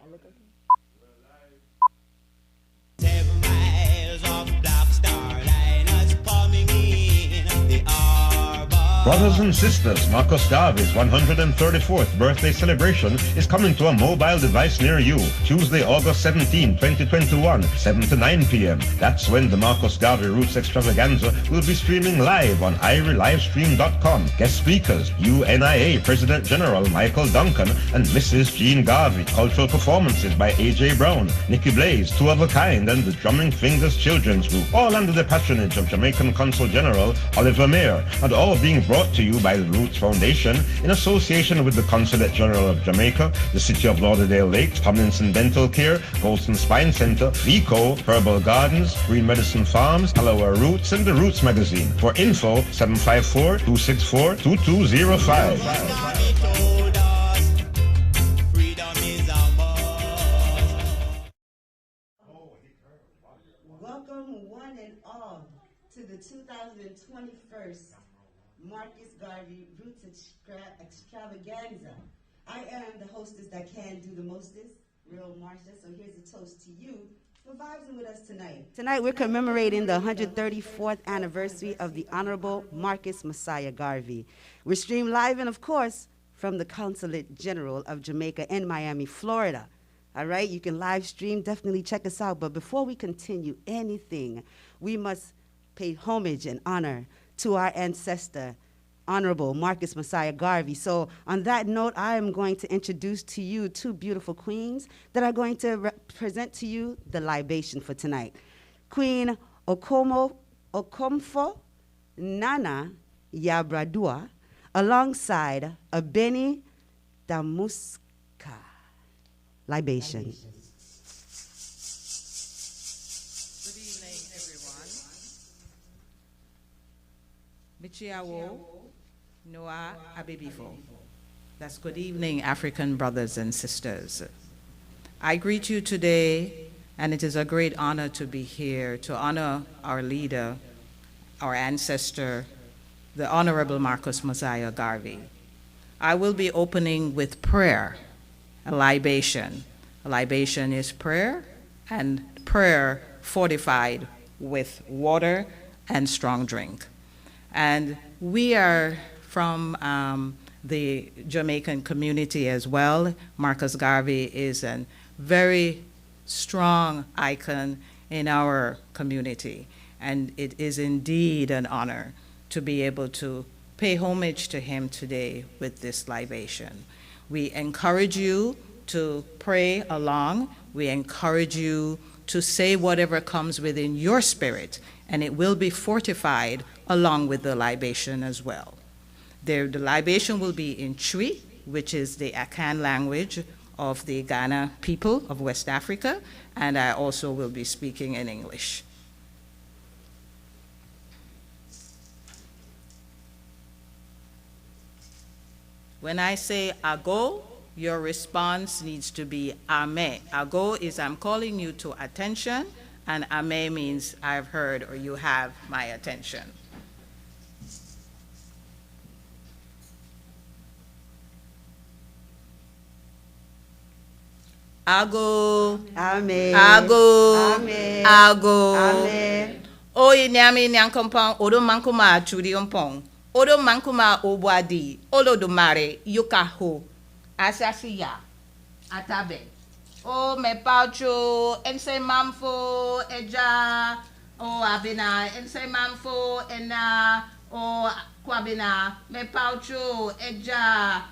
7 miles of black star liners coming in the harbor. Brothers and sisters, Marcus Garvey's 134th birthday celebration is coming to a mobile device near you. Tuesday, August 17, 2021, 7 to 9 p.m. That's when the Marcus Garvey Rootz Extravaganza will be streaming live on livestreamed.com. Guest speakers, UNIA President General Michael Duncan and Mrs. Jean Garvey. Cultural performances by A.J. Brown, Nikki Blaze, Two of a Kind, and the Drumming Fingers Children's Group, all under the patronage of Jamaican Consul-General Oliver Mair, and all being brought to you by the Rootz Foundation in association with the Consulate-General of Jamaica, the City of Lauderdale Lakes, Tomlinson Dental Care, Golston Spine Center, Vico, Herbal Gardens, Green Medicine Farms, Delaware Roots, and the Roots Magazine. For info, 754-264-2205. Welcome one and all to the 2021st Marcus Garvey Rootz Extravaganza. I am the hostess that can do the mostest, real Marsha, so here's a toast to you for vibing with us tonight. Tonight we're commemorating the 134th anniversary of the Honorable Marcus Messiah Garvey. We're streamed live and of course from the Consulate-General of Jamaica in Miami, Florida. All right, you can live stream, definitely check us out. But before we continue anything, we must pay homage and honor to our ancestor, Honorable Marcus Messiah Garvey. So on that note, I am going to introduce to you two beautiful queens that are going to present to you the libation for tonight. Queen Okomfo Nana Yaa Bradua, alongside a Benny Damuska libation. Good evening, everyone. Michiawo Noah Abibifo. That's good evening, African brothers and sisters. I greet you today, and it is a great honor to be here to honor our leader, our ancestor, the Honorable Marcus Messiah Garvey. I will be opening with prayer, a libation. A libation is prayer, and prayer fortified with water and strong drink. And we are from the Jamaican community as well. Marcus Garvey is a very strong icon in our community, and it is indeed an honor to be able to pay homage to him today with this libation. We encourage you to pray along. We encourage you to say whatever comes within your spirit, and it will be fortified along with the libation as well. The libation will be in Troupe, which is the Akan language of the Ghana people of West Africa, and I also will be speaking in English. When I say ago, your response needs to be ame. Ago is I'm calling you to attention, and ame means I've heard or you have my attention. Ago, Amen. ago, Amen. ago. Amen. O inyami nyankompon odo mankuma churi ompong. Odo mankuma obwadi. Olo do mare yukaho. Asasiya. Atabe. O me paucho ense mamfo eja. O abina ense mamfo ena. O kwabina me paucho eja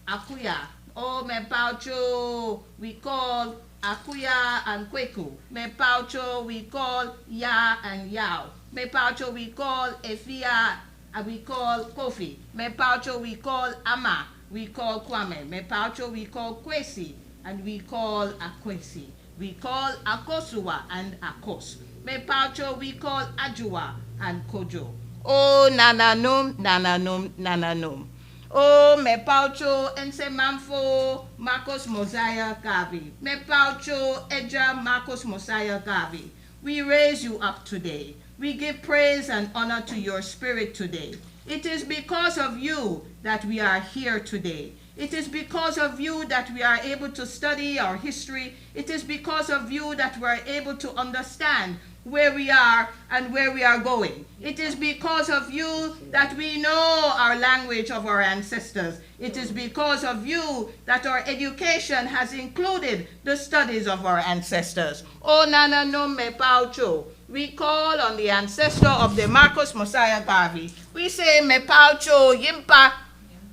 akuya. Oh, me paucho, we call Akuya and Kweku. Me paucho, we call Ya and Yao. Me paucho, we call Efia, and we call Kofi. Me paucho, we call Ama, we call Kwame. Me paucho, we call Kwesi, and we call Akwesi. We call Akosua and Akos. Me paucho, we call Ajua and Kojo. Oh, nananum, nananum, nananum. Oh, me paucho ense mamfo Marcus Messiah Garvey. Me paucho eja Marcus Messiah Garvey. We raise you up today. We give praise and honor to your spirit today. It is because of you that we are here today. It is because of you that we are able to study our history. It is because of you that we are able to understand where we are and where we are going. It is because of you that we know our language of our ancestors. It is because of you that our education has included the studies of our ancestors. O Nana no me paucho. We call on the ancestor of the Marcus Garvey. We say me paucho yimpa.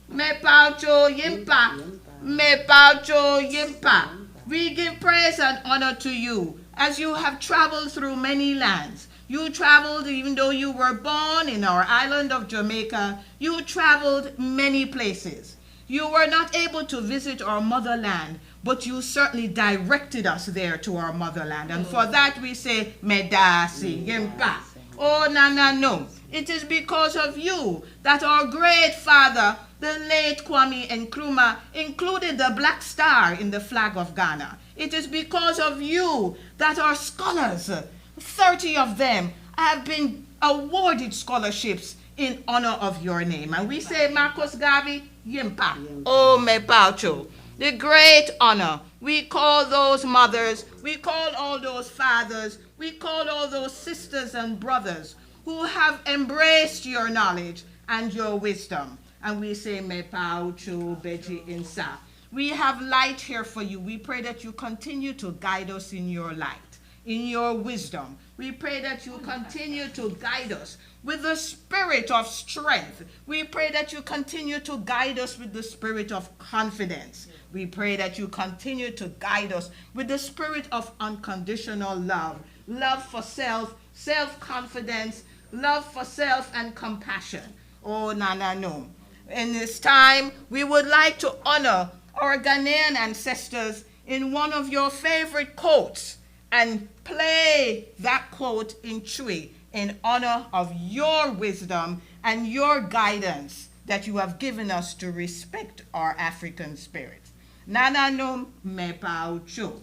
Me paucho yimpa. Me paucho yimpa. We give praise and honor to you as you have traveled through many lands. You traveled, even though you were born in our island of Jamaica, you traveled many places. You were not able to visit our motherland, but you certainly directed us there to our motherland. And for that we say, Medasi Yempa. Oh, Nana no. It is because of you that our great father, the late Kwame Nkrumah, included the black star in the flag of Ghana. It is because of you that our scholars, 30 of them, have been awarded scholarships in honor of your name. And we say, Marcus Garvey, Yimpa, O me paucho. The great honor. We call those mothers, we call all those fathers, we call all those sisters and brothers who have embraced your knowledge and your wisdom. And we say, me paucho beji insa. We have light here for you. We pray that you continue to guide us in your light, in your wisdom. We pray that you continue to guide us with the spirit of strength. We pray that you continue to guide us with the spirit of confidence. We pray that you continue to guide us with the spirit of unconditional love, love for self, self-confidence, love for self, and compassion. Oh, Nana no. In this time, we would like to honor our Ghanaian ancestors in one of your favorite quotes and play that quote in Troupe in honor of your wisdom and your guidance that you have given us to respect our African spirit. Nana no me paucho.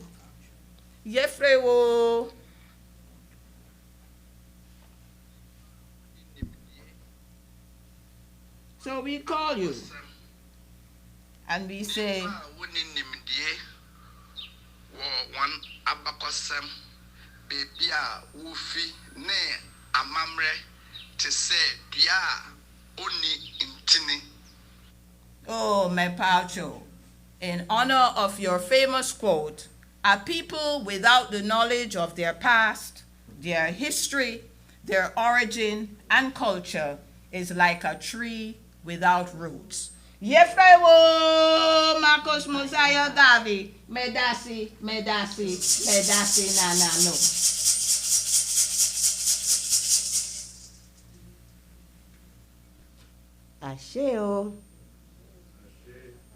Yefrewo. So we call you and we say, one abakosem baby a wufi ne amamre to say dia oni intini. Oh, my paucho, in honor of your famous quote, a people without the knowledge of their past, their history, their origin, and culture is like a tree without roots. Yefrewo Marcus Garvey, medasi, medasi, medasi nana no. Asheo.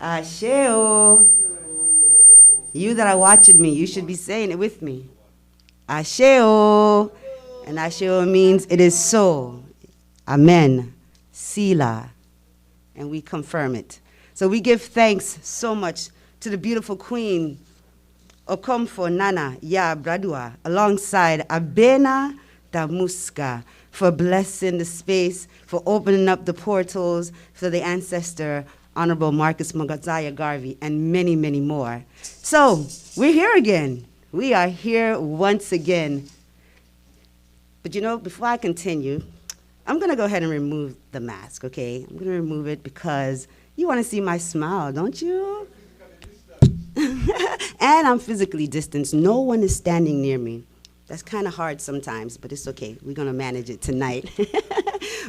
Asheo. You that are watching me, you should be saying it with me. Asheo. And Asheo means it is so. Amen. Sila. And we confirm it. So we give thanks so much to the beautiful queen, Okomfo Nana Yaa Bradua, alongside Abena Damuska, for blessing the space, for opening up the portals for the ancestor, Honorable Marcus Garvey, and many, many more. So we're here again. We are here once again. But you know, before I continue, I'm going to go ahead and remove the mask, okay? I'm going to remove it because you want to see my smile, don't you? And I'm physically distanced. No one is standing near me. That's kind of hard sometimes, but it's okay. We're going to manage it tonight.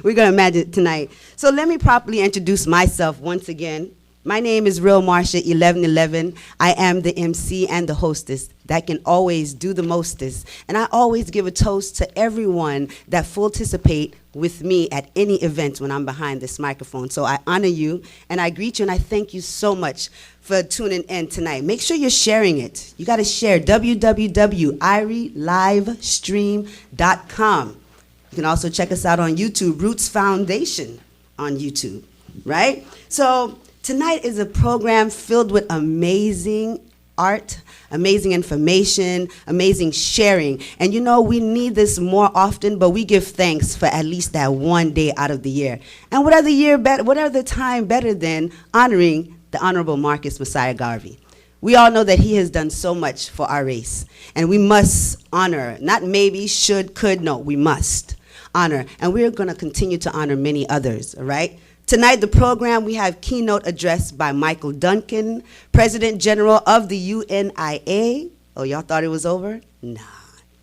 We're going to manage it tonight. So let me properly introduce myself once again. My name is Real Marsha 1111. I am the MC and the hostess that can always do the mostest. And I always give a toast to everyone that participate with me at any event when I'm behind this microphone. So I honor you and I greet you and I thank you so much for tuning in tonight. Make sure you're sharing it. You got to share www.irelivestream.com. You can also check us out on YouTube, Roots Foundation on YouTube, right? So tonight is a program filled with amazing art, amazing information, amazing sharing. And you know, we need this more often, but we give thanks for at least that one day out of the year. And what other time better than honoring the Honorable Marcus Messiah Garvey. We all know that he has done so much for our race, and we must honor, not maybe, should, could, no, we must honor, and we're going to continue to honor many others, all right? Tonight, the program, we have keynote address by Michael Duncan, President General of the UNIA. Oh, y'all thought it was over? Nah,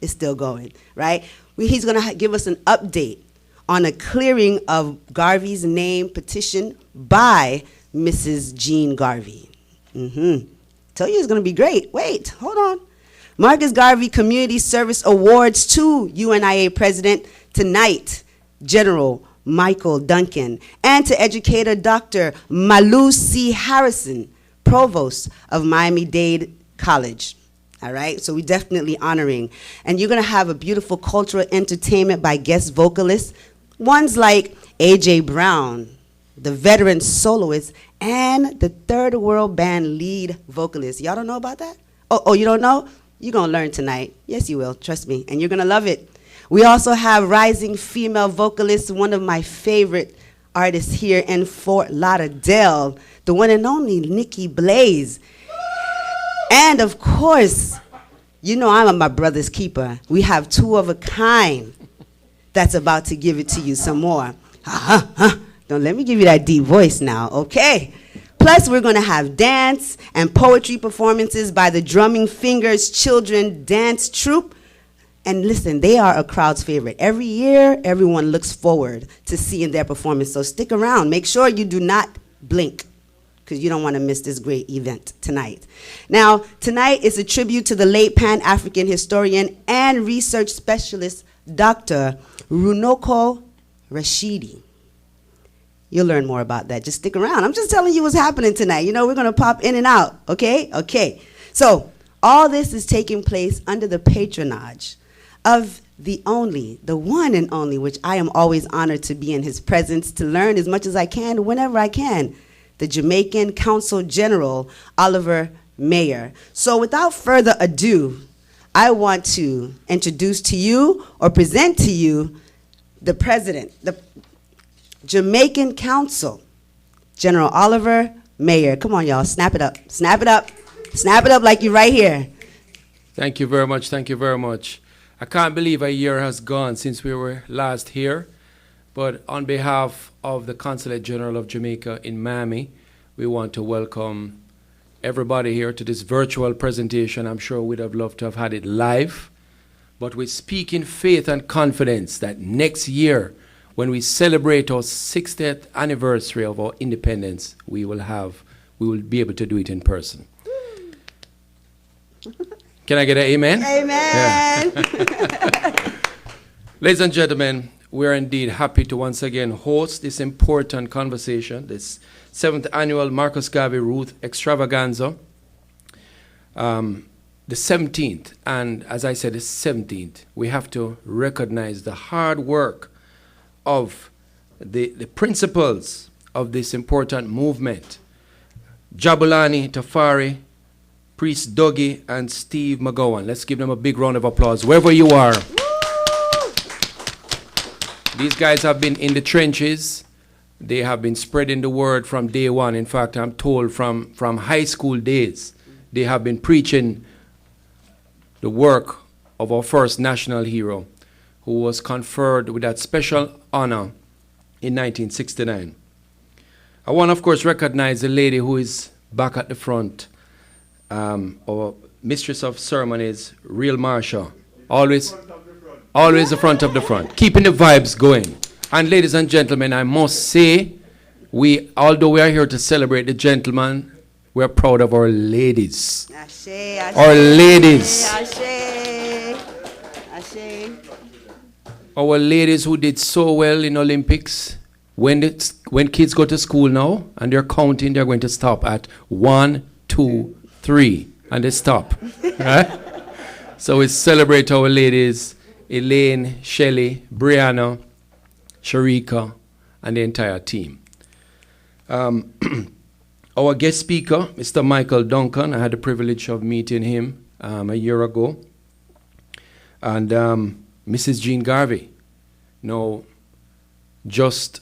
it's still going, right? He's going to give us an update on a clearing of Garvey's name petition by Mrs. Jean Garvey. Tell you it's going to be great. Wait, hold on. Marcus Garvey Community Service Awards to UNIA President tonight, General Michael Duncan, and to educator Dr. Malu C. Harrison, Provost of Miami-Dade College. All right, so we're definitely honoring. And you're going to have a beautiful cultural entertainment by guest vocalists, ones like A.J. Brown, the veteran soloist, and the Third World Band lead vocalist. Y'all don't know about that? Oh, you don't know? You're going to learn tonight. Yes, you will. Trust me. And you're going to love it. We also have rising female vocalists, one of my favorite artists here in Fort Lauderdale, the one and only Nikki Blaze. And, of course, you know I'm my brother's keeper. We have two of a kind that's about to give it to you some more. Don't let me give you that deep voice now, okay? Plus, we're going to have dance and poetry performances by the Drumming Fingers Children Dance Troupe. And listen, they are a crowd's favorite. Every year, everyone looks forward to seeing their performance. So stick around. Make sure you do not blink, because you don't want to miss this great event tonight. Now, tonight is a tribute to the late Pan-African historian and research specialist, Dr. Runoko Rashidi. You'll learn more about that. Just stick around. I'm just telling you what's happening tonight. You know, we're going to pop in and out, okay? Okay. So all this is taking place under the patronage of the only, the one and only, which I am always honored to be in his presence, to learn as much as I can, whenever I can, the Jamaican Consul-General, Oliver Mair. So without further ado, I want to introduce to you or present to you the president, the Jamaican Consul, General Oliver Mair. Come on, y'all, snap it up, snap it up, snap it up like you're right here. Thank you very much, thank you very much. I can't believe a year has gone since we were last here, but on behalf of the Consulate-General of Jamaica in Miami, we want to welcome everybody here to this virtual presentation. I'm sure we'd have loved to have had it live, but we speak in faith and confidence that next year, when we celebrate our 60th anniversary of our independence, we will be able to do it in person. Can I get an amen? Amen. Yeah. Ladies and gentlemen, we are indeed happy to once again host this important conversation, this 7th annual Marcus Garvey Rootz Extravaganza, the 17th, and as I said, the 17th. We have to recognize the hard work of the principles of this important movement. Jabulani Tafari, Priest Dougie, and Steve McGowan. Let's give them a big round of applause, wherever you are. Woo! These guys have been in the trenches. They have been spreading the word from day one. In fact, I'm told from high school days, they have been preaching the work of our first national hero, who was conferred with that special honor in 1969. I want to, of course, recognize the lady who is back at the front, our mistress of ceremonies, real Marsha, always the front of the front, keeping the vibes going. And ladies and gentlemen, I must say, although we are here to celebrate the gentlemen, we're proud of our ladies. Ashe, ashe, our ladies. Ashe, ashe. Our ladies who did so well in Olympics. When kids go to school now and they're counting, they're going to stop at 1, 2, 3, and they stop. Right? So we celebrate our ladies, Elaine, Shelley, Brianna, Sharika, and the entire team. Our guest speaker, Mr. Michael Duncan, I had the privilege of meeting him a year ago. And Mrs. Jean Garvey. Now, just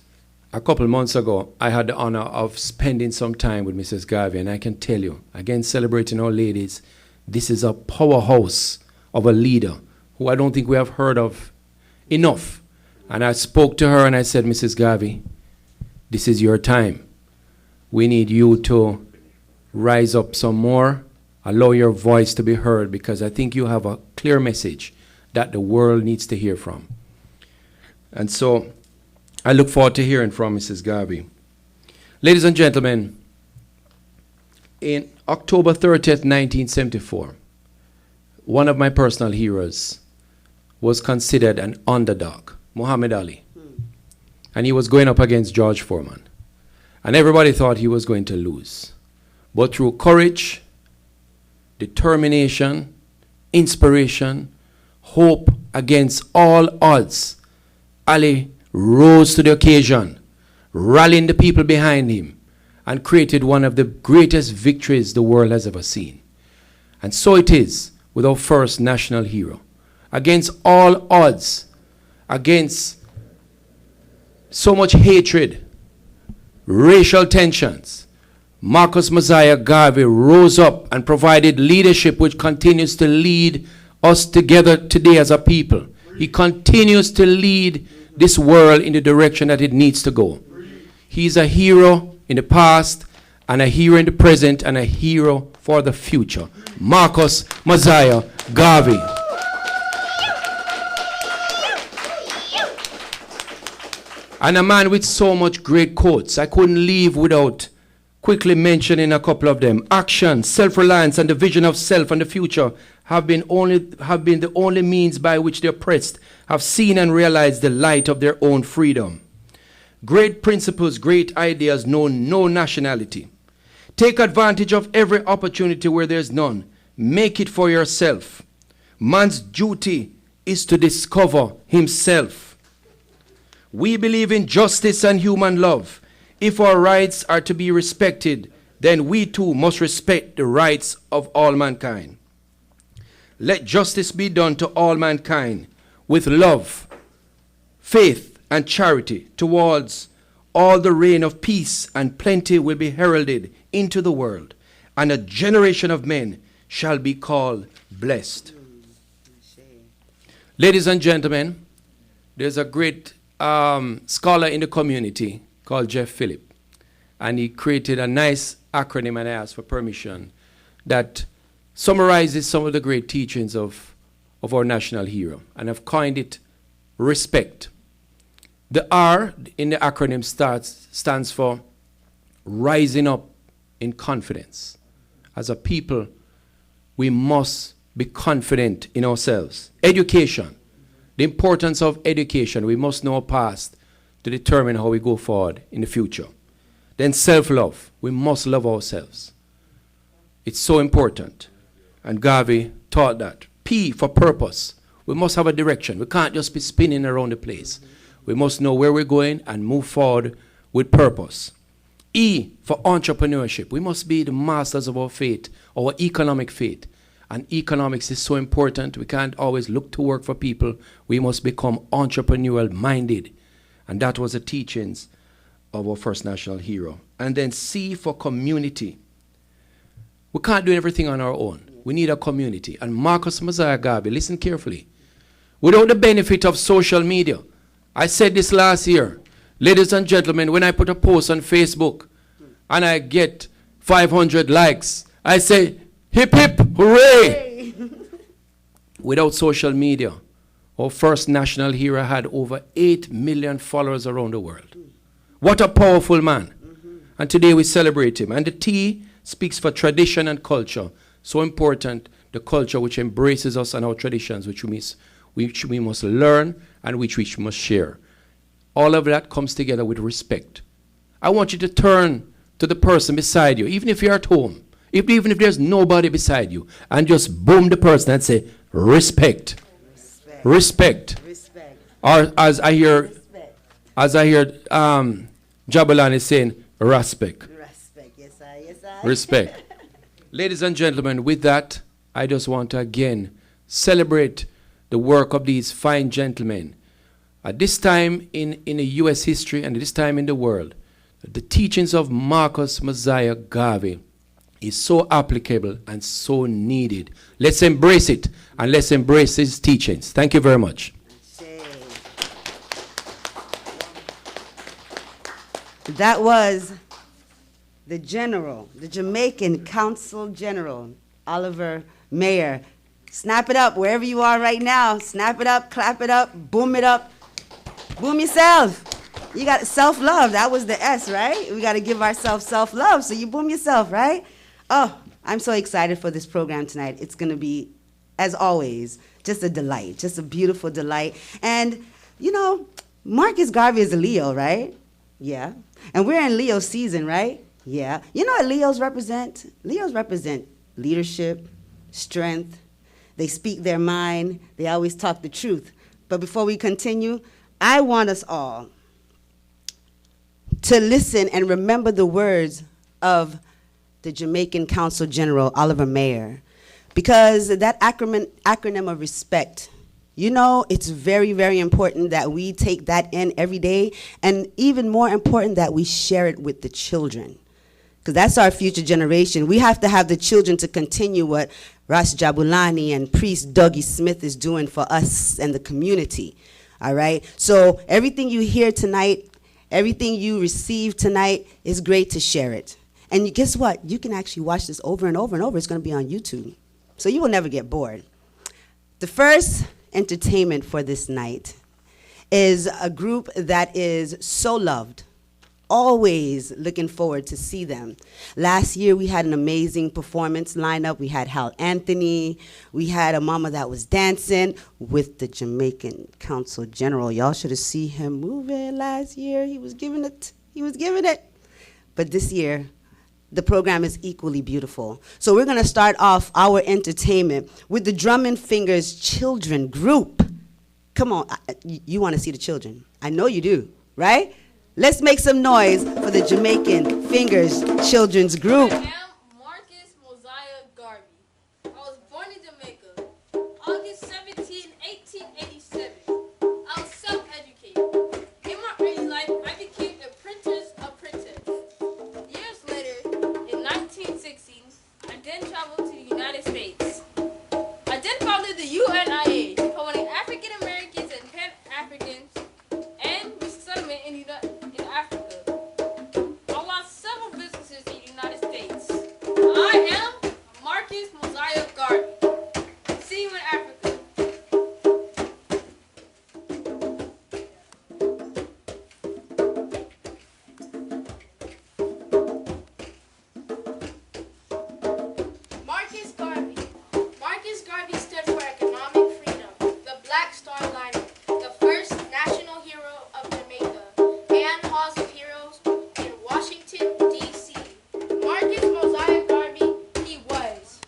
a couple months ago, I had the honor of spending some time with Mrs. Garvey, and I can tell you, again, celebrating our ladies, this is a powerhouse of a leader who I don't think we have heard of enough. And I spoke to her and I said, Mrs. Garvey, this is your time. We need you to rise up some more, allow your voice to be heard, because I think you have a clear message that the world needs to hear from. And so I look forward to hearing from Mrs. Garvey. Ladies and gentlemen, in October 30th, 1974, one of my personal heroes was considered an underdog, Muhammad Ali. And he was going up against George Foreman. And everybody thought he was going to lose. But through courage, determination, inspiration, hope against all odds, Ali rose to the occasion, rallying the people behind him, and created one of the greatest victories the world has ever seen. And so it is with our first national hero. Against all odds, against so much hatred, racial tensions, Marcus Garvey rose up and provided leadership which continues to lead us together today as a people. He continues to lead this world in the direction that it needs to go. He's a hero in the past, and a hero in the present, and a hero for the future. Marcus Garvey. And a man with so much great quotes. I couldn't leave without quickly mentioning a couple of them. Action, self-reliance, and the vision of self and the future have been the only means by which the oppressed have seen and realized the light of their own freedom. Great principles, great ideas know no nationality. Take advantage of every opportunity where there's none. Make it for yourself. Man's duty is to discover himself. We believe in justice and human love. If our rights are to be respected, then we too must respect the rights of all mankind. Let justice be done to all mankind with love, faith, and charity towards all. The reign of peace and plenty will be heralded into the world, and a generation of men shall be called blessed. Ladies and gentlemen, there's a great scholar in the community called Jeff Phillip, and he created a nice acronym, and I asked for permission, that summarizes some of the great teachings of our national hero, and I've coined it respect. The R in the acronym stands for rising up in confidence. As a people, we must be confident in ourselves. Education, the importance of education. We must know our past to determine how we go forward in the future. Then self-love. We must love ourselves. It's so important. And Garvey taught that. P for purpose. We must have a direction. We can't just be spinning around the place. We must know where we're going and move forward with purpose. E for entrepreneurship. We must be the masters of our fate, our economic fate. And economics is so important. We can't always look to work for people. We must become entrepreneurial minded. And that was the teachings of our first national hero. And then C for community. We can't do everything on our own. We need a community. And Marcus Garvey, listen carefully. Without the benefit of social media, I said this last year, ladies and gentlemen, when I put a post on Facebook and I get 500 likes, I say, hip hip, hooray! Without social media, our first national hero had over 8 million followers around the world. What a powerful man. And today we celebrate him. And the T speaks for tradition and culture. So important, the culture which embraces us and our traditions, which we must learn and which we must share. All of that comes together with respect. I want you to turn to the person beside you, even if you're at home, even if there's nobody beside you, and just boom the person and say, respect. Respect. Respect. Or as I hear Jabalan is saying, respect. Respect, yes, I. Respect. Ladies and gentlemen, with that, I just want to again celebrate the work of these fine gentlemen At this time in the U.S. history and at this time in the world, the teachings of Marcus Mosiah Garvey is so applicable and so needed. Let's embrace it, and let's embrace his teachings. Thank you very much. That was the General, the Jamaican Consul-General, Oliver Mair. Snap it up wherever you are right now. Snap it up, clap it up, boom it up. Boom yourself. You got self-love. That was the S, right? We got to give ourselves self-love. So you boom yourself, right? Oh, I'm so excited for this program tonight. It's going to be, as always, just a delight, just a beautiful delight. And, you know, Marcus Garvey is a Leo, right? Yeah. And we're in Leo season, right? Yeah. You know what Leos represent? Leos represent leadership, strength. They speak their mind. They always talk the truth. But before we continue, I want us all to listen and remember the words of the Jamaican Consul General, Oliver Mair, because that acronym of respect, you know, it's very, very important that we take that in every day, and even more important that we share it with the children, because that's our future generation. We have to have the children to continue what Ras Jabulani and Priest Dougie Smith is doing for us and the community. All right? So everything you hear tonight, everything you receive tonight, is great to share it. And guess what? You can actually watch this over and over and over. It's going to be on YouTube. So you will never get bored. The first entertainment for this night is a group that is so loved. Always looking forward to see them. Last year we had an amazing performance lineup. We had Hal Anthony. We had a mama that was dancing with the Jamaican Consul General. Y'all should have seen him moving last year. He was giving it. He was giving it. But this year, the program is equally beautiful. So we're going to start off our entertainment with the Drum and Fingers Children Group. Come on, you want to see the children. I know you do, right? Let's make some noise for the Jamaican Fingers Children's Group. I am Marcus Mosiah Garvey. I was born in Jamaica, August 17, 1887. I was self-educated. In my early life, I became a apprentice. Years later, in 1960, I then traveled to the United States. I then founded the UNIA, promoting African Americans and Pan-Africans and resettlement in Africa. I launched several businesses in the United States. I am Marcus Mosiah Garvey. See you in Africa. Marcus Garvey. Marcus Garvey stood for economic freedom, the Black Star Line, the first national hero of Jamaica, and Halls of Heroes in Washington, D.C. Marcus Mosiah Garvey, he was.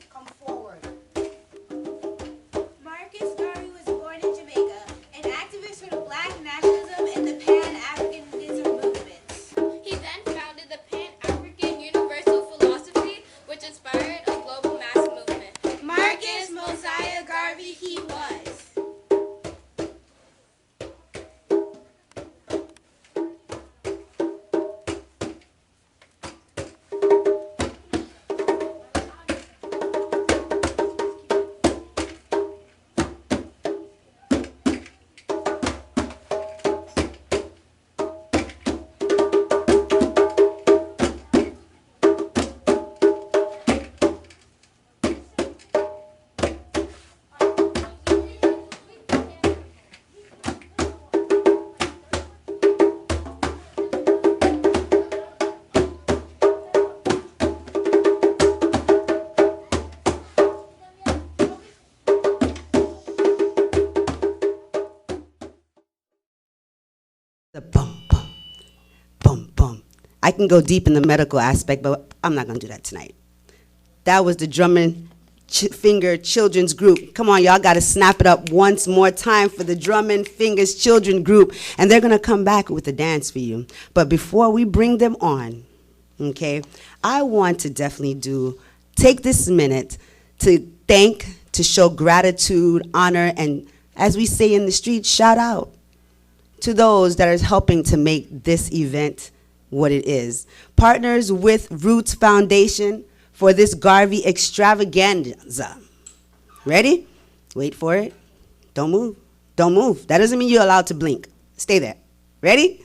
Come forward. Marcus Garvey was born in Jamaica, an activist for the Black nationalism and the Pan-Africanism movements. He then founded the Pan-African Universal Philosophy, which inspired a global mass movement. Marcus Mosiah Garvey, he was. The bum, bum, bum, bum. I can go deep in the medical aspect, but I'm not going to do that tonight. That was the Drum and Finger Children's Group. Come on, y'all got to snap it up once more time for the Drum and Fingers Children Group. And they're going to come back with a dance for you. But before we bring them on, okay, I want to definitely do take this minute to thank, to show gratitude, honor, and as we say in the street, shout out to those that are helping to make this event what it is. Partners with Roots Foundation for this Garvey Extravaganza. Ready? Wait for it. Don't move. Don't move. That doesn't mean you're allowed to blink. Stay there. Ready?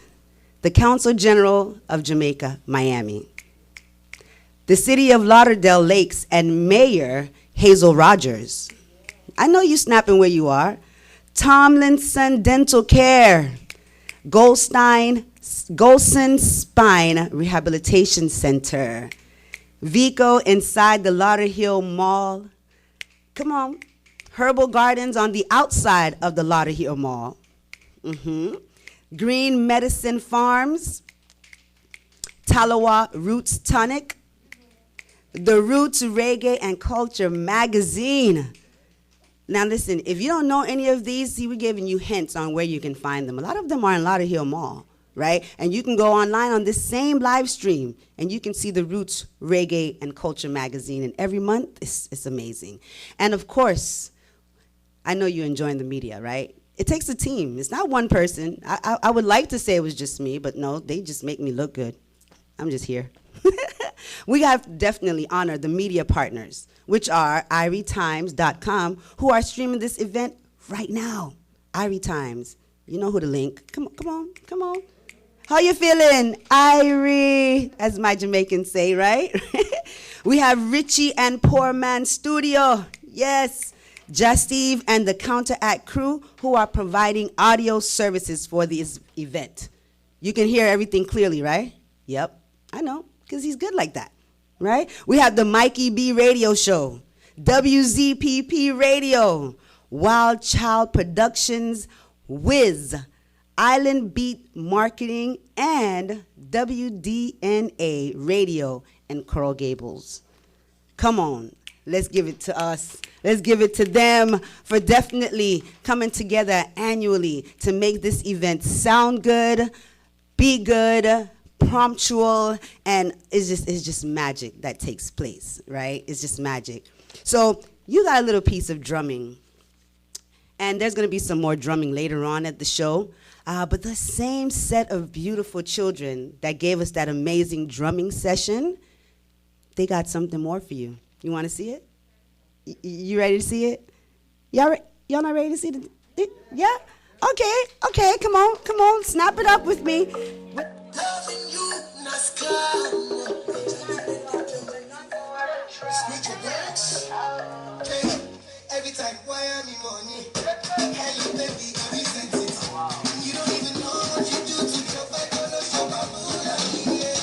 The Consul-General of Jamaica, Miami. The City of Lauderdale Lakes and Mayor Hazel Rogers. I know you snapping where you are. Tomlinson Dental Care. Golson Spine Rehabilitation Center. Vico inside the Lauderhill Mall. Come on. Herbal Gardens on the outside of the Lauderhill Mall. Green Medicine Farms. Talawa Roots Tonic. The Roots Reggae and Culture Magazine. Now listen, if you don't know any of these, see, we're giving you hints on where you can find them. A lot of them are in Lauderhill Mall, right? And you can go online on this same live stream, and you can see the Roots Reggae and Culture Magazine. And every month, it's amazing. And of course, I know you're enjoying the media, right? It takes a team. It's not one person. I would like to say it was just me, but no, they just make me look good. I'm just here. We have definitely honored the media partners, which are IrieTimes.com, who are streaming this event right now. Irie Times. You know who to link. Come on. How you feeling, Irie? As my Jamaicans say, right? We have Richie and Poor Man Studio. Yes. Justeve and the Counteract crew, who are providing audio services for this event. You can hear everything clearly, right? Yep, I know, because he's good like that, right? We have the Mikey B Radio Show, WZPP Radio, Wild Child Productions, Wiz, Island Beat Marketing, and WDNA Radio in Coral Gables. Come on, let's give it to us. Let's give it to them for definitely coming together annually to make this event sound good, be good, promptual, and it's just magic that takes place, right? It's just magic. So you got a little piece of drumming, and there's going to be some more drumming later on at the show, but the same set of beautiful children that gave us that amazing drumming session, they got something more for you. You want to see it? You ready to see it? Y'all not ready to see it? Yeah? Okay, come on, snap it up with me. Every time, why am I money? Hello, baby, I resent it. You don't even know what you do to your fight, all of your bamboo, yeah.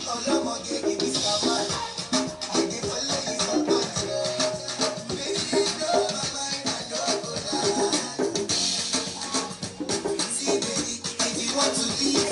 All of my gay, give me stuff, man. I give a lady some banter. Baby, you know my mind, I know that. See, baby, if you want to leave,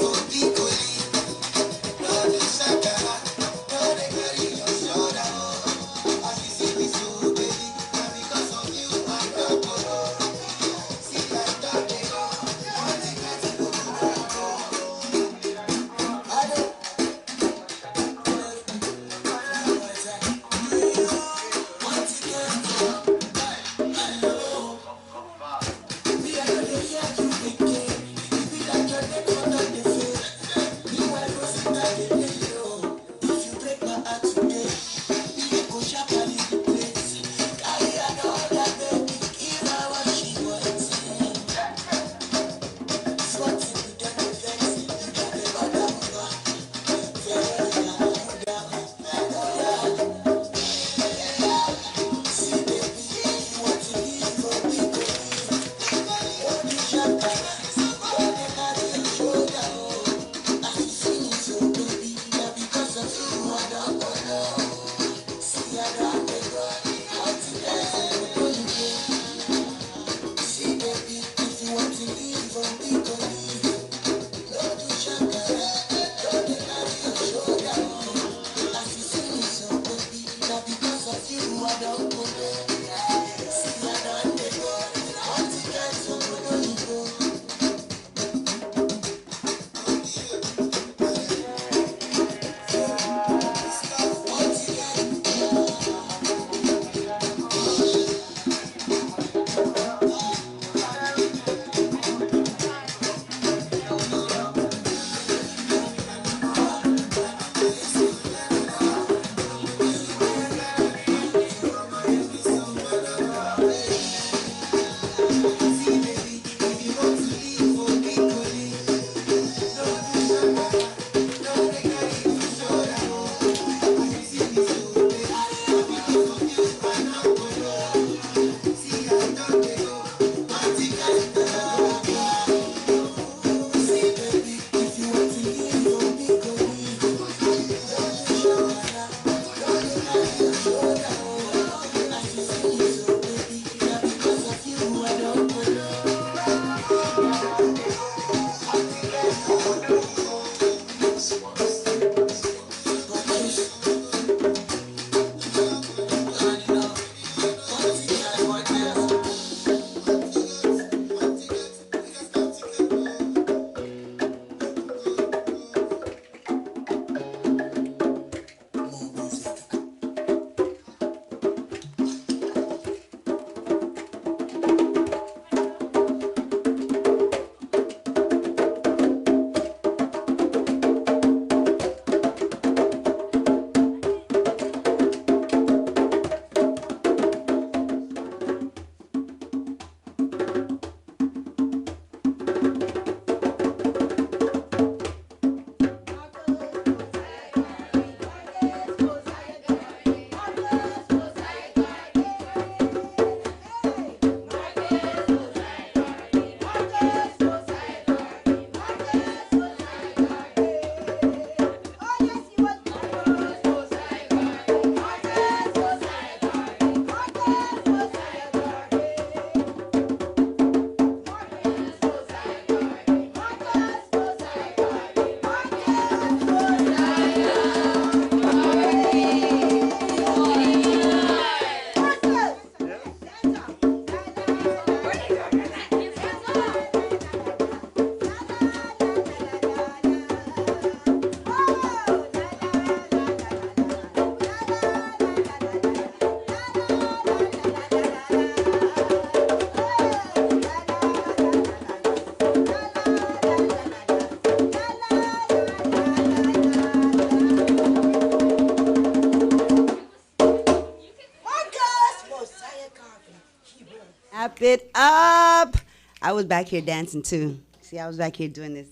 Clap it up. I was back here dancing too. See, I was back here doing this.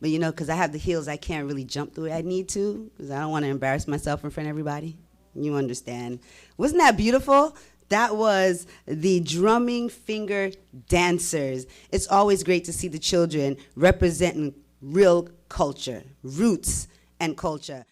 But you know, because I have the heels, I can't really jump the way I need to because I don't want to embarrass myself in front of everybody. You understand. Wasn't that beautiful? That was the drumming finger dancers. It's always great to see the children representing real culture, roots and culture.